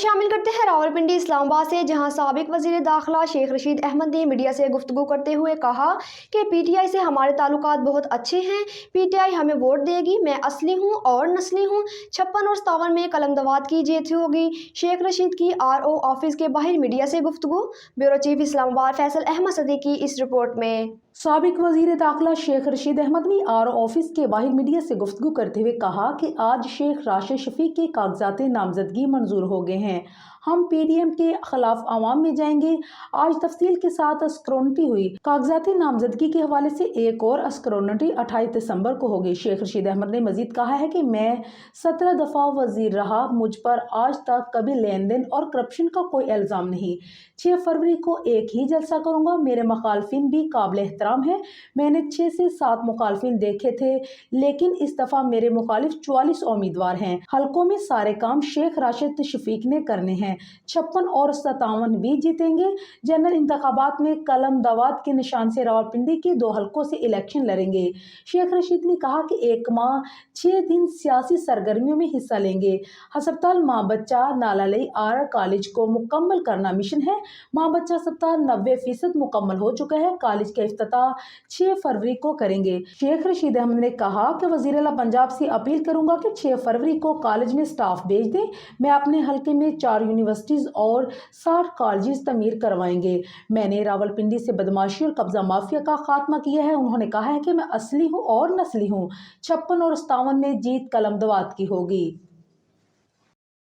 शामिल करते हैं रावलपिंडी इस्लामाबाद से, जहां साबिक वजीर दाखिला शेख रशीद अहमद ने मीडिया से गुफ्तगू करते हुए कहा कि पीटीआई से हमारे ताल्लुकात बहुत अच्छे हैं। पीटीआई हमें वोट देगी, मैं असली हूं और नस्ली हूं। 56 और 57 में कलमदवात की जीत होगी। शेख रशीद की आरओ ऑफिस के बाहर मीडिया से गुफ्तगू। ब्यूरो चीफ इस्लामाबाद फैसल अहमद सदीकी इस रिपोर्ट में। साबिक वजीर दाखिला शेख रशीद अहमद ने आरओ ऑफिस के बाहर मीडिया से गुफ्तगू करते हुए कहा कि आज शेख राशिद शफीक के कागजात नामजदगी मंजूर हो गए हैं। हम पीडीएम के खिलाफ आवाम में जाएंगे। आज तफसील के साथ स्क्रूटनी हुई। कागजात नामजदगी के हवाले से एक और स्क्रूटनी 28 दिसंबर को होगी। शेख रशीद अहमद ने मजीद कहा है कि मैं 17 दफा वजीर रहा, मुझ पर आज तक कभी लेन देन और करप्शन का कोई इल्ज़ाम नहीं। 6 फरवरी को एक ही जलसा करूंगा। मेरे मुखालफिन भी काबिल एहतराम है। मैंने 6 से 7 मुखालफिन देखे थे, लेकिन इस दफा मेरे मुखालिफ 44 उम्मीदवार हैं। हलकों में सारे काम शेख राशिद शफीक ने करने हैं। 56 और 57 भी जीतेंगे। जनरल इंतखाबात में कलम दवात के निशान से रावलपिंडी के 2 हलकों से इलेक्शन लड़ेंगे। शेख रशीद ने कहा कि 1 माह 6 दिन सियासी सरगर्मियों में हिस्सा लेंगे। हस्पताल माँ बच्चा नालालई आर कॉलेज को मुकम्मल करना मिशन है। माँ बच्चा अस्पताल 90% मुकम्मल हो चुका है। कॉलेज का इफ्तिताह 6 फरवरी को करेंगे। शेख रशीद अहमद ने कहा कि वज़ीर आला पंजाब से अपील करूंगा कि 6 फरवरी को कॉलेज में स्टाफ भेज दें। मैं अपने हलके में 4 यूनिवर्सिटीज और 60 कॉलेज तमीर करवाएंगे। मैंने रावलपिंडी से बदमाशी और कब्जा माफिया का खात्मा किया है। उन्होंने कहा है कि मैं असली हूँ और नस्ली हूँ। 56 और 57 में जीत कलमदवात की होगी।